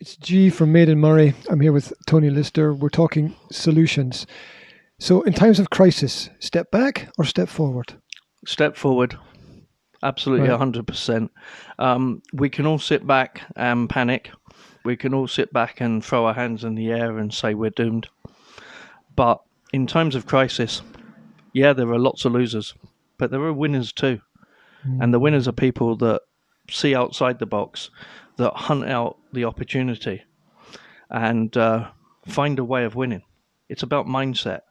It's G from Made in Moray. I'm here with Tony Lister. We're talking solutions. So in times of crisis, step back or step forward? Step forward. Absolutely, Right. 100%. We can all sit back and panic. We can all sit back and throw our hands in the air and say we're doomed. But in times of crisis, yeah, there are lots of losers, but there are winners too. And the winners are people that see outside the box, that hunt out the opportunity and find a way of winning. It's about mindset.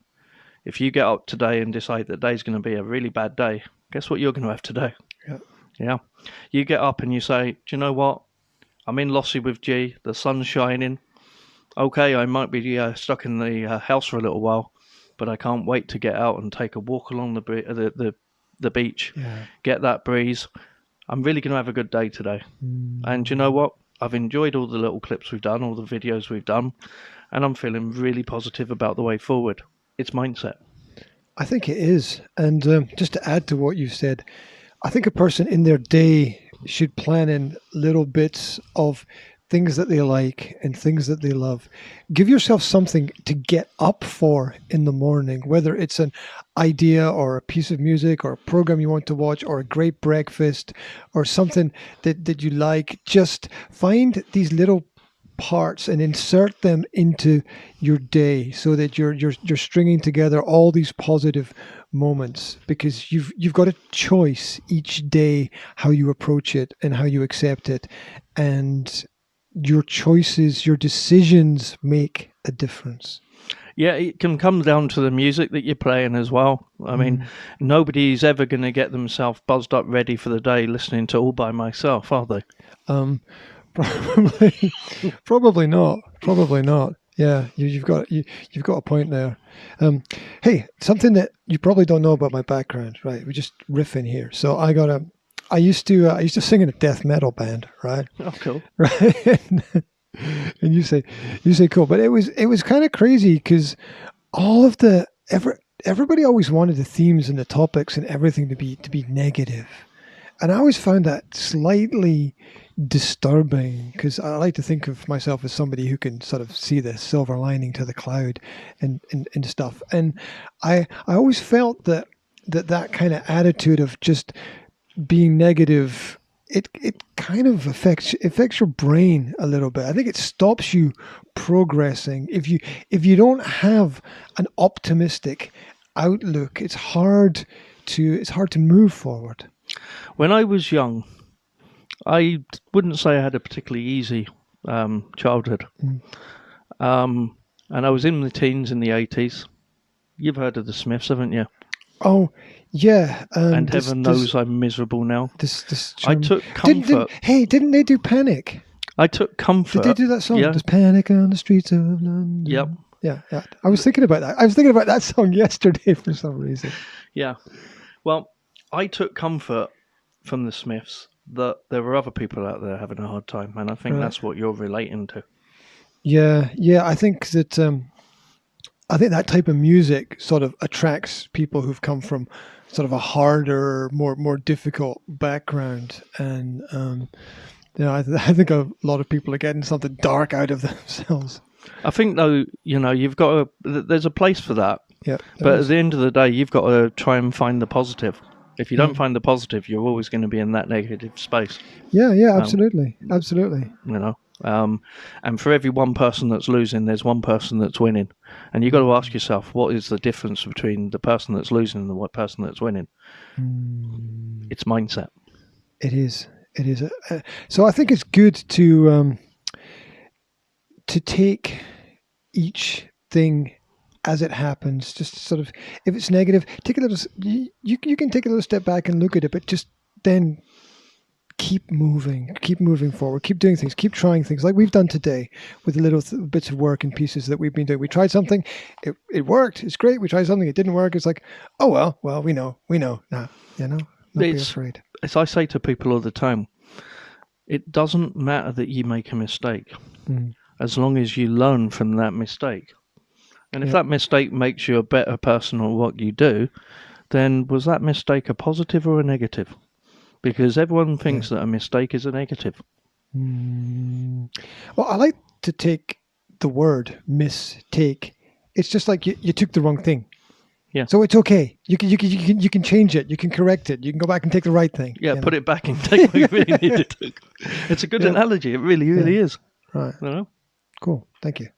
If you get up today and decide that day's going to be a really bad day, guess what you're going to have today? Yeah. You get up and you say, do you know what? I'm in Lossie with G, the sun's shining. Okay, I might be stuck in the house for a little while, but I can't wait to get out and take a walk along the beach, get that breeze. I'm really going to have a good day today. And you know what? I've enjoyed all the little clips we've done, all the videos we've done, and I'm feeling really positive about the way forward. It's mindset. I think it is. And just to add to what you said, I think a person in their day should plan in little bits of things that they like and things that they love. Give yourself something to get up for in the morning, whether it's an idea or a piece of music or a program you want to watch or a great breakfast or something that you like. Just find these little parts and insert them into your day so that you're stringing together all these positive moments, because you've got a choice each day how you approach it and how you accept it, and your choices, your decisions make a difference. Yeah, it can come down to the music that you're playing as well. I mean, nobody's ever going to get themselves buzzed up ready for the day listening to All By Myself, are they? Probably not. Yeah, you've got a point there. Hey, something that you probably don't know about my background, right? We just riffing here. So I used to sing in a death metal band, right? Oh, cool. Right. And you say cool, but it was kind of crazy because all of everybody always wanted the themes and the topics and everything to be negative. And I always found that slightly disturbing, because I like to think of myself as somebody who can sort of see the silver lining to the cloud and stuff. And I always felt that kind of attitude of just being negative, it kind of affects your brain a little bit. I think it stops you progressing. If you don't have an optimistic outlook, it's hard to move forward. When I was young, I wouldn't say I had a particularly easy childhood. And I was in the teens in the 80s. You've heard of the Smiths, haven't you? Oh, yeah. And heaven knows I'm miserable now. I took comfort. Didn't they do Panic? I took comfort. Did they do that song? Yeah. There's panic on the streets of London. Yep. Yeah. I was thinking about that. I was thinking about that song yesterday for some reason. Yeah. Well, I took comfort from the Smiths that there were other people out there having a hard time, and I think that's what you're relating to. Yeah. I think that type of music sort of attracts people who've come from sort of a harder, more difficult background, and I think a lot of people are getting something dark out of themselves. I think though, you've got there's a place for that. Yeah. But at the end of the day, you've got to try and find the positive. If you don't find the positive, you're always going to be in that negative space. Yeah, absolutely. And for every one person that's losing, there's one person that's winning. And you've got to ask yourself, what is the difference between the person that's losing and the person that's winning? It's mindset. It is. So I think it's good to take each thing as it happens. Just sort of, if it's negative, take a little. You can take a little step back and look at it, but just then keep moving forward, keep doing things, keep trying things like we've done today with the little bits of work and pieces that we've been doing. We tried something, it worked, it's great. We tried something, it didn't work. It's like, oh well, we know. Nah, not be afraid. As I say to people all the time, it doesn't matter that you make a mistake, as long as you learn from that mistake. And if that mistake makes you a better person at what you do, then was that mistake a positive or a negative? Because everyone thinks that a mistake is a negative. Well, I to take the word mistake. It's just like you took the wrong thing. Yeah. So it's okay. You can change it. You can correct it. You can go back and take the right thing. Yeah, put it back and take what you really needed to. It's a good analogy. It really, really is. Right. You know? Cool. Thank you.